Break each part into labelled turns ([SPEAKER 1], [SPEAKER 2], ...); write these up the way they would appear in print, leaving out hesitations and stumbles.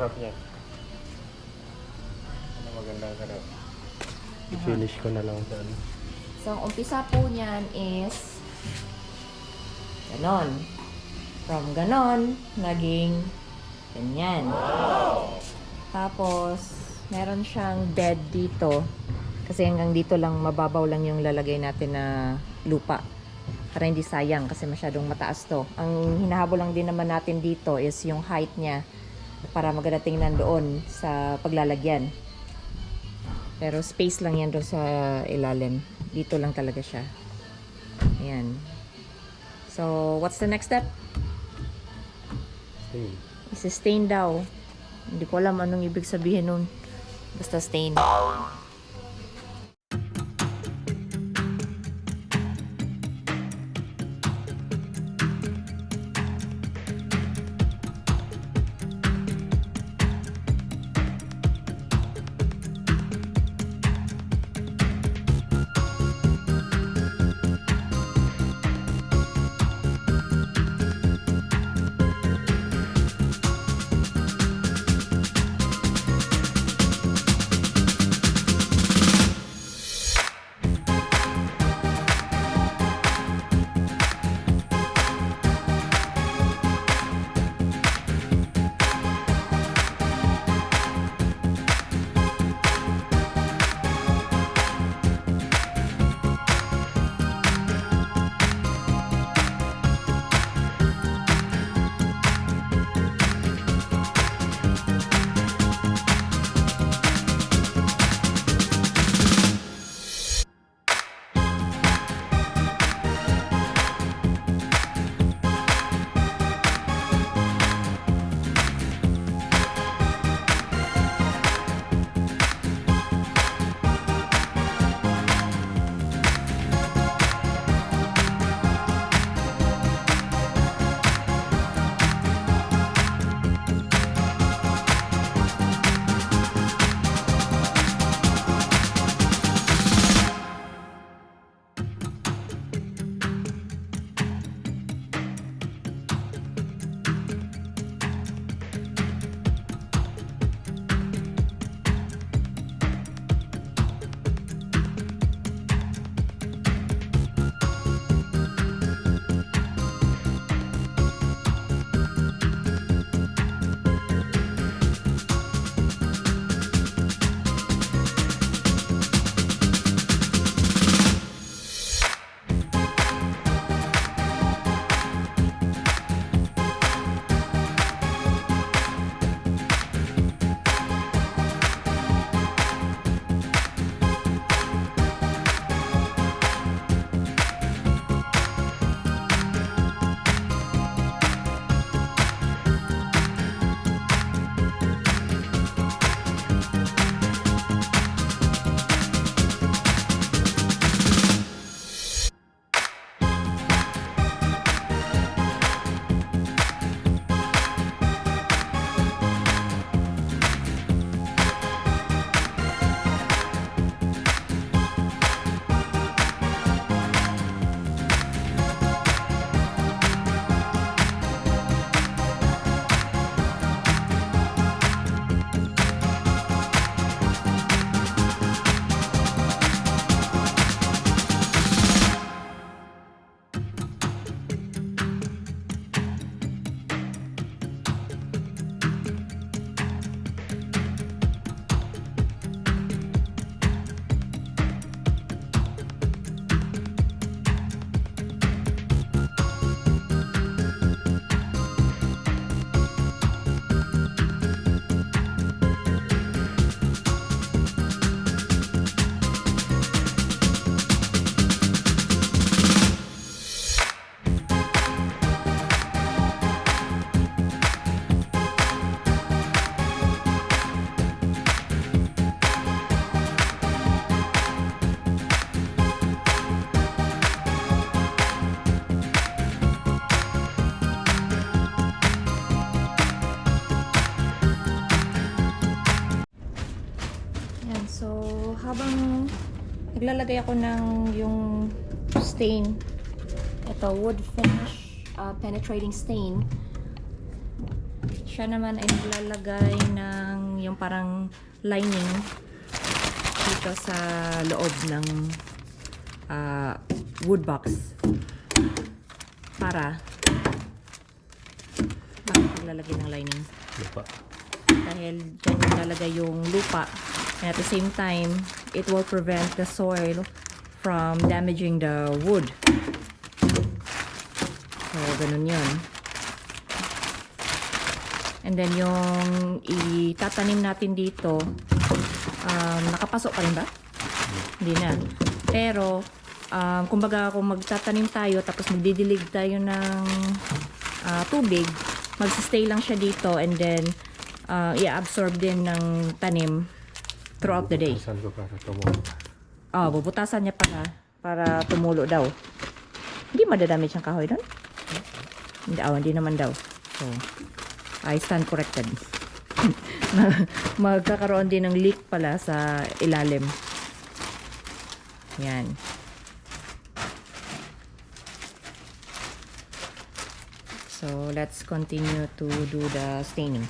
[SPEAKER 1] harap niya. Ano magandang harap. I-finish ko na lang dyan.
[SPEAKER 2] So, ang umpisa po niyan is ganon. From ganon, naging ganyan. Wow! Tapos, meron siyang bed dito. Kasi hanggang dito lang, mababaw lang yung lalagay natin na lupa. Para hindi sayang kasi masyadong mataas to. Ang hinahabol lang din naman natin dito is yung height niya para maganda tingnan doon sa paglalagyan. Pero space lang yan doon sa ilalim. Dito lang talaga siya. Ayan. So, what's the next step?
[SPEAKER 1] Stain.
[SPEAKER 2] Isa-stain daw. Hindi ko alam anong ibig sabihin nun. Basta stain. habang naglalagay ako ng yung stain, ito wood finish penetrating stain, Siya naman ay naglalagay ng yung parang lining dito sa loob ng wood box. Para bakit naglalagay ng lining?
[SPEAKER 1] Lupa.
[SPEAKER 2] Dahil dyan nilalagay yung lupa. And at the same time, it will prevent the soil from damaging the wood. So, ganun yun. And then, yung itatanim natin dito, nakapasok pa rin ba? Hindi na. Pero, kumbaga kung magtatanim tayo, tapos magdidilig tayo ng tubig, magsistay lang siya dito and then, i-absorb din ng tanim throughout the day.
[SPEAKER 1] Bubutasan ko para tumulo.
[SPEAKER 2] Bubutasan niya para tumulo daw. Hindi madadamage ang kahoy doon? Hindi naman daw. So, I stand corrected. Magkakaroon din ng leak pala sa ilalim. Yan. So, let's continue to do the staining.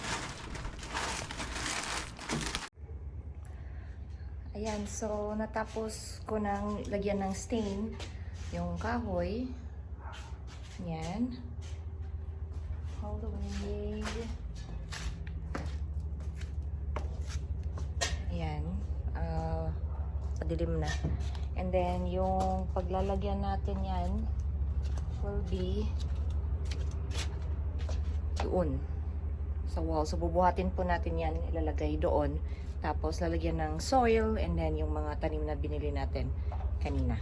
[SPEAKER 2] Ayan, so natapos ko nang lagyan ng stain yung kahoy. Yan. Hollowing. Ayan. Padilim na. And then, yung paglalagyan natin yan will be doon sa wall. So, bubuhatin po natin yan. Ilalagay doon. Tapos, lalagyan ng soil and then yung mga tanim na binili natin kanina.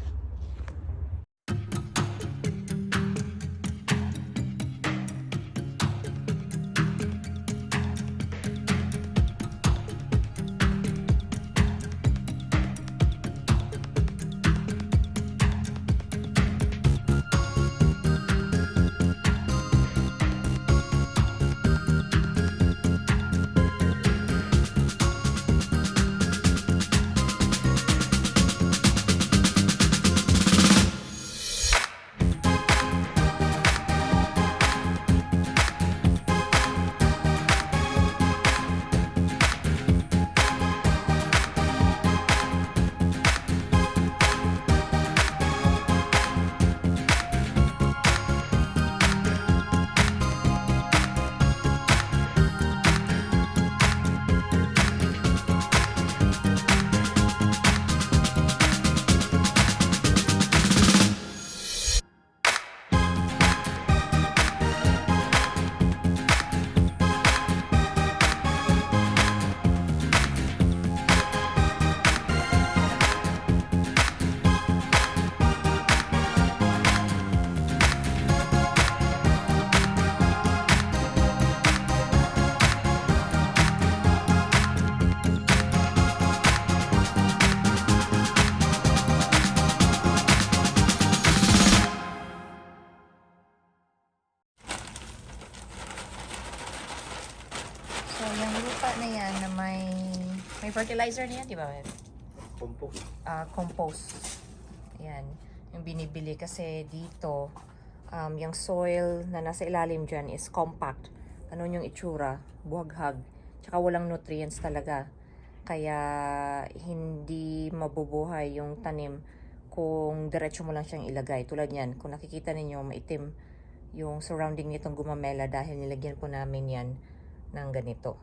[SPEAKER 2] So, yung lupa na yan na may fertilizer na yan, di ba?
[SPEAKER 1] Compost.
[SPEAKER 2] Compost. Ayan. Yung binibili kasi dito, yung soil na nasa ilalim dyan is compact. Ano yung itsura? Buhaghag. Tsaka walang nutrients talaga. Kaya hindi mabubuhay yung tanim kung diretso mo lang siyang ilagay. Tulad yan, kung nakikita ninyo maitim yung surrounding nitong gumamela dahil nilagyan po namin yan ng ganito.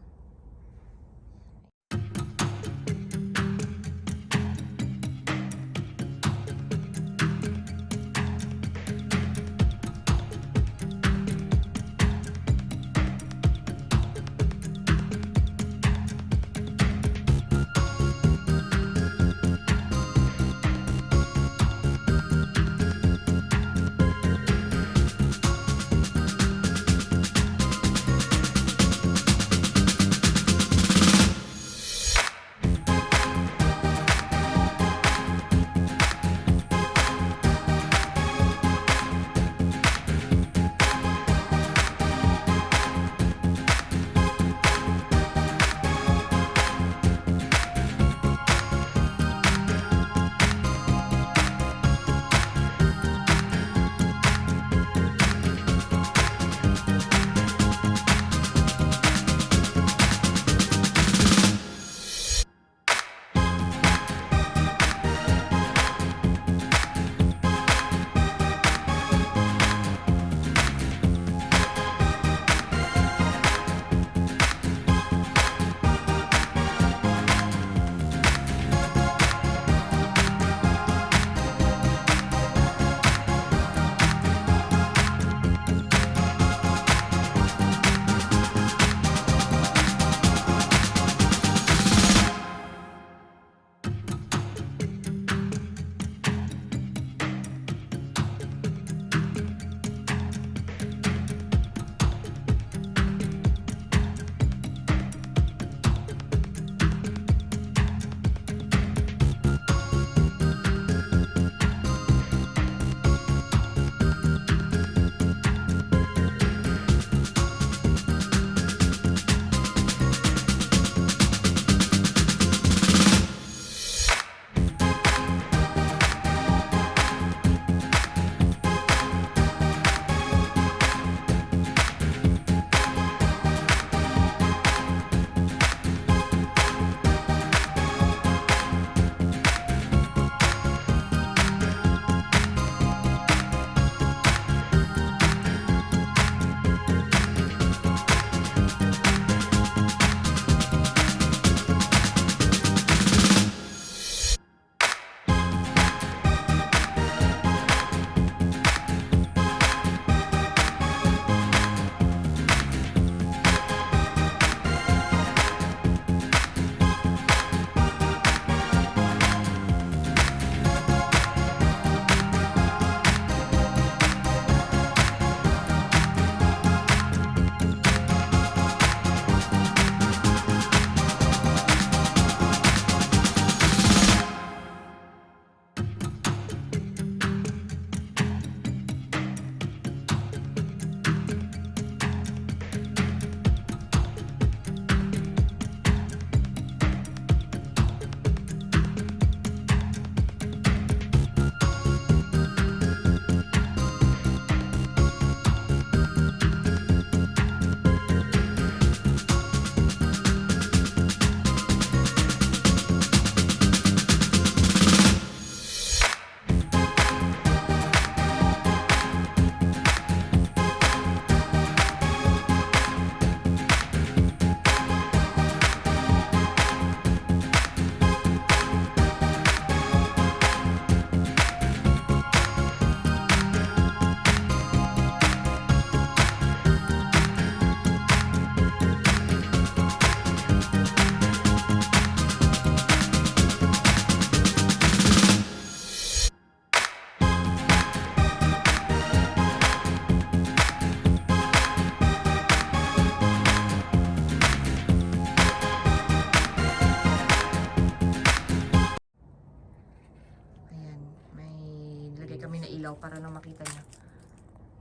[SPEAKER 2] ilaw para lang makita niyo.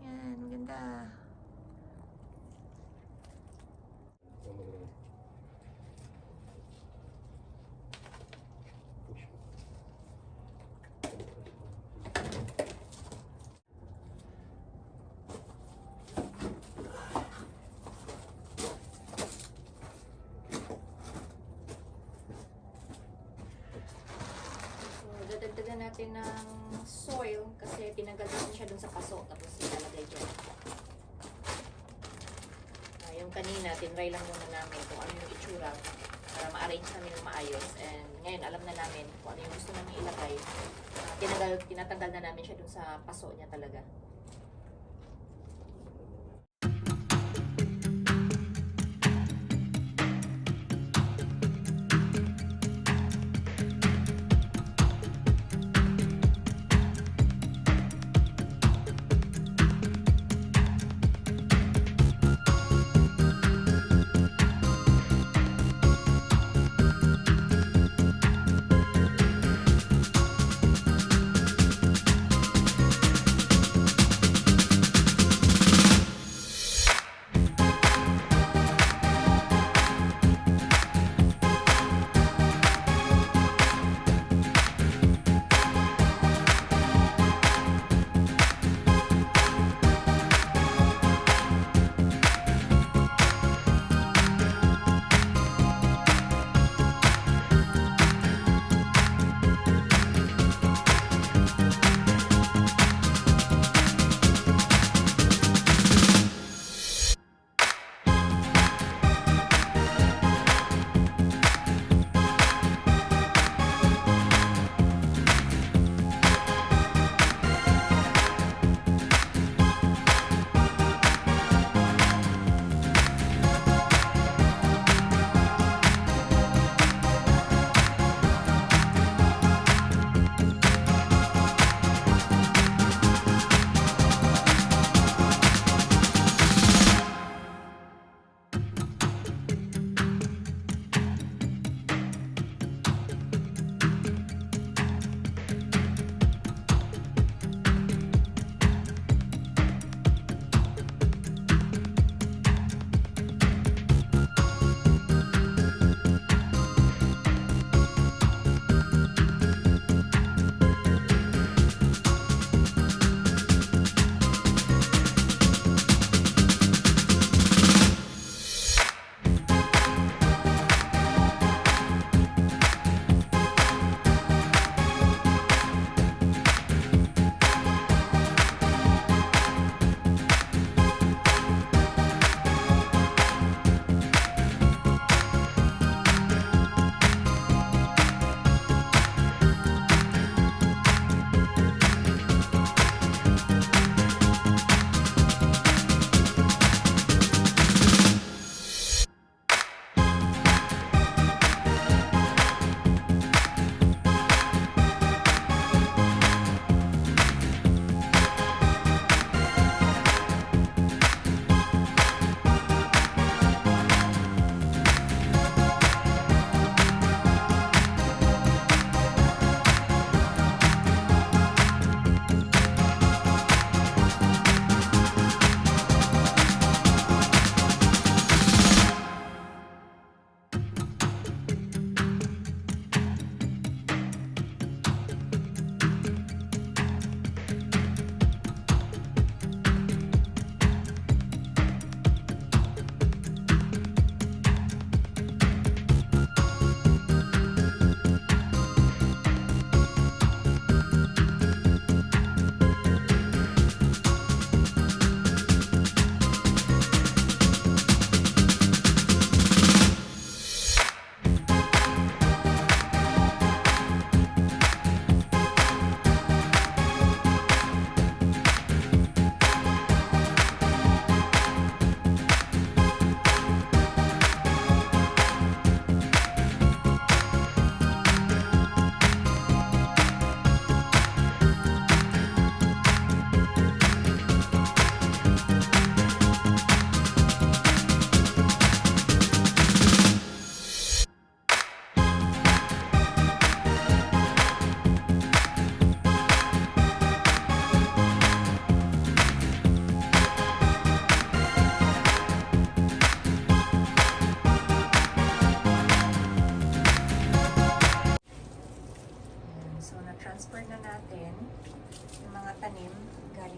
[SPEAKER 2] Yan, maganda. Dadagdagan natin ng soil kasi tinanggal natin siya dun sa paso tapos ilalagay dyan. Yung kanina, tinry lang muna namin kung ano yung itsura para ma-arrange namin ng maayos. And ngayon, alam na namin kung ano yung gusto namin ilagay. Tinatanggal na namin siya dun sa paso niya talaga.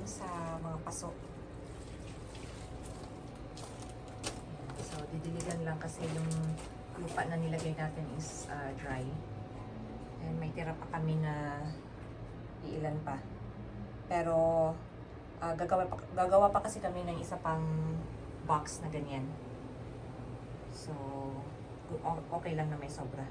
[SPEAKER 2] sa mga paso. So, didiligan lang kasi yung lupa na nilagay natin is dry. And may tira pa kami na iilan pa. Pero, gagawa pa kasi kami ng isa pang box na ganyan. So, okay lang na may sobra.